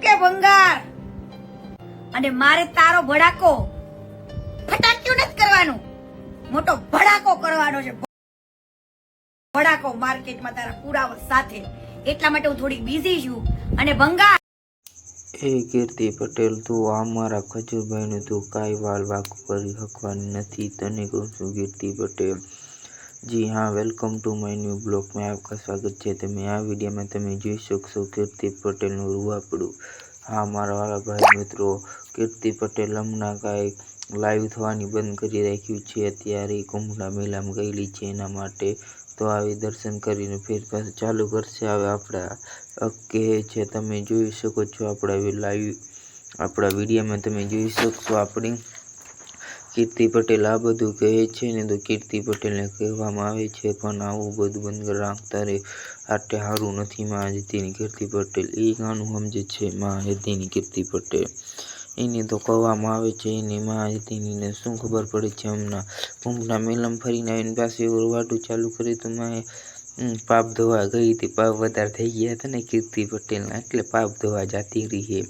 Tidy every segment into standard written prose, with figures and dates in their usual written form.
કે ભંગાર અને મારે તારો ભડાકો ફટાક્યું નથી કરવાનું, મોટો ભડાકો કરવાનો છે, ભડાકો માર્કેટમાં તારા પુરાવા સાથે. એટલા માટે હું થોડી બિઝી છું. અને ભંગાર એ કીર્તિ પટેલ, તું અમારા ખજૂરભાઈનું તું કાંઈ વાલ વાંકું કરી શકવાની નથી. તને કહું છું કીર્તિ પટેલ. જી હા, welcome to my new blog में आपका સ્વાગત છે. તમે આ વિડીયોમાં તમે જોઈ શકશો કીર્તિ પટેલનું રૂવાપડું. હા મારા વાલા ભાઈ મિત્રો, કીર્તિ પટેલ હમણાં કાંઈ લાઈવ થવાની બંધ કરી રાખ્યું છે. અત્યારે કુંભના મેળામાં ગયેલી છે એના માટે. તો આવી દર્શન કરીને ફેર પાછું ચાલુ કરશે. હવે આપણા કહે છે, તમે જોઈ શકો છો આપણા વિડીયોમાં તમે જોઈ શકશો આપણી કીર્તિ પટેલ આ બધું કહે છે ને, તો કીર્તિ પટેલને કહેવામાં આવે છે પણ આવું બધું બંધ રાખતા રે, આટે સારું નથી. મહાજતીની કીર્તિ પટેલ એ ગાનું સમજે છે. મહાજતીની કીર્તિ પટેલ એને તો કહેવામાં આવે છે, એને મહાજતીનીને શું ખબર પડે છે. હમણાં કુંભના મેળામાં ફરીને આવીને પાસે વાટું ચાલુ કરી તો પાપ ધોવા ગઈ હતી. પાપ વધારે થઈ ગયા હતા ને કીર્તિ પટેલના, એટલે પાપ ધોવા જતી રહી.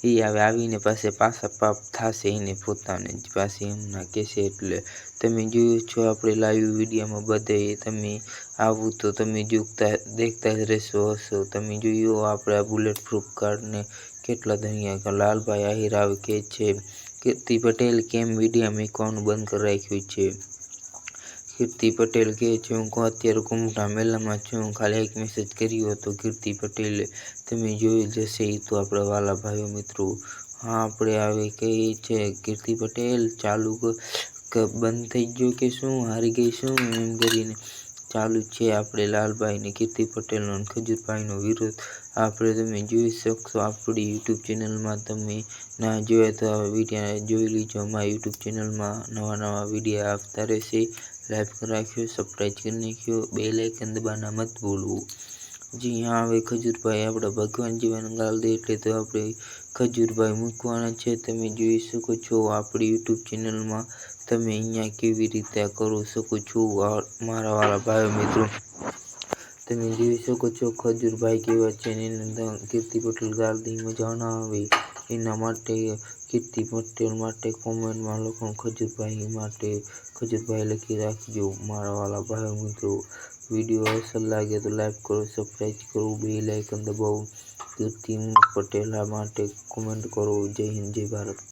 એ હવે આવીને પાછા પાપ થશે એને પોતાને જ પાસે એમના કહેશે. એટલે તમે જોયું છો આપણે લાઈવ વિડીયોમાં બધે, તમે આવું તો તમે દેખતા જ રહેશો હશો. તમે જોયું આપણા બુલેટ પ્રૂફ કાર્ડને કેટલા ધનિયા લાલભાઈ આહિર આવે કે છે, કીર્તિ પટેલ કેમ વિડીયો મૂકવાનું બંધ કરી રાખ્યું છે. કીર્તિ પટેલ કહે છે, હું અત્યારે કુંભના મેળામાં છું, ખાલી એક મેસેજ કર્યો હતો કીર્તિ પટેલે. તમે જોઈ જશે એ તો આપણા વાલા ભાઈઓ મિત્રો. હા આપણે આવે કહીએ છે કીર્તિ પટેલ ચાલુ બંધ થઈ ગયો કે શું, હારી ગઈ શું, એમ કરીને ચાલુ છે આપણે લાલભાઈને કીર્તિ પટેલનો અને ખજૂરભાઈનો વિરોધ. આપણે તમે જોઈ શકશો આપણી યુટ્યુબ ચેનલમાં. તમે ના જોયા તો વિડીયો જોઈ લીજો. અમારા યુટ્યુબ ચેનલમાં નવા વિડીયો આવતા રહેશે. લાઈક રાખ્યો, સબસ્ક્રાઈબ કરી નાખ્યો, બેલ આઇકન દબાવવાનું મત ભૂલવું. જી હા, હવે ખજૂરભાઈ આપણા ભગવાન જીવન ગાલ દે એટલે તો આપણે ખજૂરભાઈ મૂકવાના છે. તમે જોઈ શકો છો આપણી યુટ્યુબ ચેનલમાં. તમે અહીંયા કેવી રીતે કરી શકો છો મારા વાળા ભાઈઓ મિત્રો. તમે જોઈ શકો છો ખજૂરભાઈ કેવા છે ને એને કીર્તિ પટેલ ગાલ દઈ મજા ના આવે. એના માટે કીર્તિ પટેલ માટે કોમેન્ટમાં લખો ખજૂરભાઈ લખી રાખજો મારા વાલા ભાઈઓ મિત્રો. વિડીયો અસર લાગે તો લાઈક કરો, સબસ્ક્રાઈબ કરો, બેલ આઇકન દબાવો. કીર્તિ પટેલ માટે કોમેન્ટ કરો. જય હિન્દ, જય ભારત.